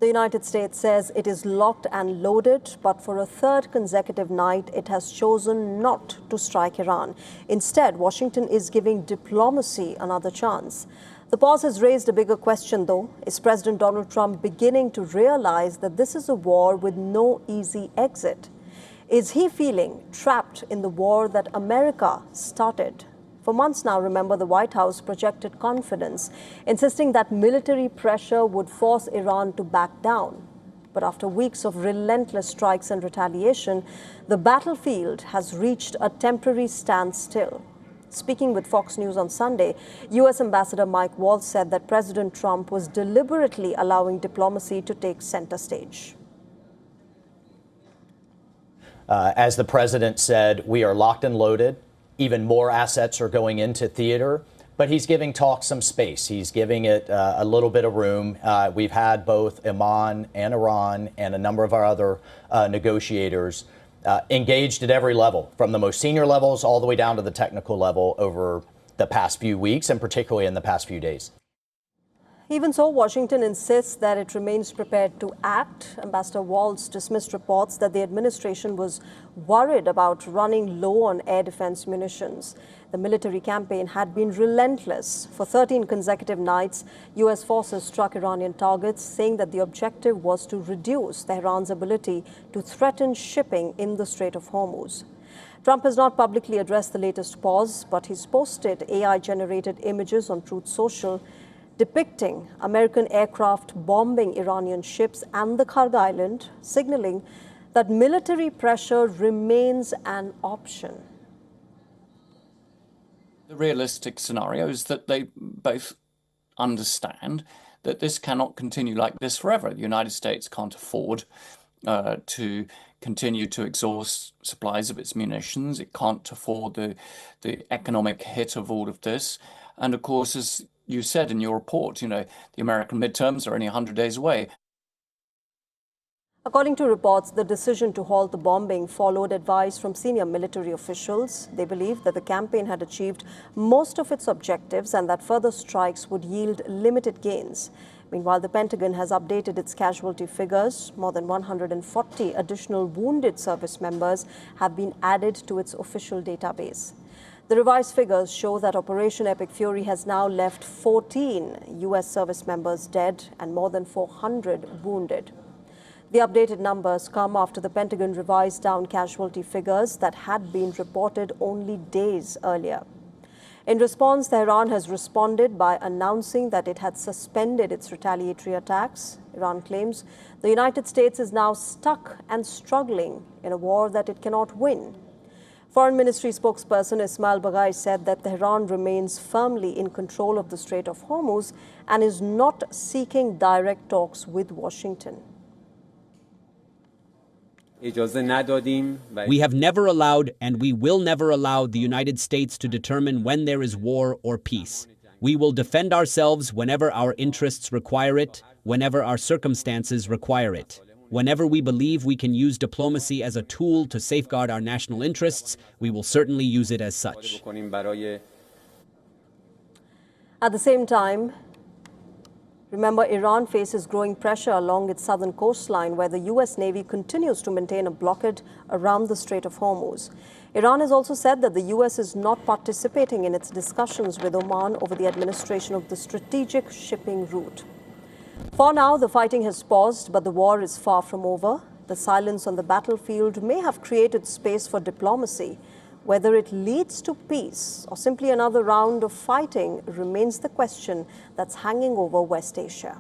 The United States says it is locked and loaded, but for a third consecutive night, it has chosen not to strike Iran. Instead, Washington is giving diplomacy another chance. The pause has raised a bigger question, though. Is President Donald Trump beginning to realize that this is a war with no easy exit? Is he feeling trapped in the war that America started? For months now, remember, the White House projected confidence, insisting that military pressure would force Iran to back down. But after weeks of relentless strikes and retaliation, the battlefield has reached a temporary standstill. Speaking with Fox News on Sunday, U.S. Ambassador Mike Waltz said that President Trump was deliberately allowing diplomacy to take center stage. As the president said, we are locked and loaded. Even more assets are going into theater, but he's giving talk some space. He's giving it a little bit of room. We've had both Oman and Iran and a number of our other negotiators engaged at every level, from the most senior levels all the way down to the technical level over the past few weeks, and particularly in the past few days. Even so, Washington insists that it remains prepared to act. Ambassador Waltz dismissed reports that the administration was worried about running low on air defense munitions. The military campaign had been relentless. For 13 consecutive nights, U.S. forces struck Iranian targets, saying that the objective was to reduce Tehran's ability to threaten shipping in the Strait of Hormuz. Trump has not publicly addressed the latest pause, but he's posted AI-generated images on Truth Social depicting American aircraft bombing Iranian ships and the Kharg Island, signaling that military pressure remains an option. The realistic scenario is that they both understand that this cannot continue like this forever. The United States can't afford to continue to exhaust supplies of its munitions. It can't afford the economic hit of all of this. And of course, as you said in your report, the American midterms are only 100 days away. According to reports, the decision to halt the bombing followed advice from senior military officials. They believed that the campaign had achieved most of its objectives and that further strikes would yield limited gains. Meanwhile, the Pentagon has updated its casualty figures. More than 140 additional wounded service members have been added to its official database. The revised figures show that Operation Epic Fury has now left 14 U.S. service members dead and more than 400 wounded. The updated numbers come after the Pentagon revised down casualty figures that had been reported only days earlier. In response, Tehran has responded by announcing that it had suspended its retaliatory attacks. Iran claims the United States is now stuck and struggling in a war that it cannot win. Foreign Ministry spokesperson Ismail Baghai said that Tehran remains firmly in control of the Strait of Hormuz and is not seeking direct talks with Washington. We have never allowed and we will never allow the United States to determine when there is war or peace. We will defend ourselves whenever our interests require it, whenever our circumstances require it. Whenever we believe we can use diplomacy as a tool to safeguard our national interests, we will certainly use it as such. At the same time, remember, Iran faces growing pressure along its southern coastline, where the U.S. Navy continues to maintain a blockade around the Strait of Hormuz. Iran has also said that the U.S. is not participating in its discussions with Oman over the administration of the strategic shipping route. For now, the fighting has paused, but the war is far from over. The silence on the battlefield may have created space for diplomacy. Whether it leads to peace or simply another round of fighting remains the question that's hanging over West Asia.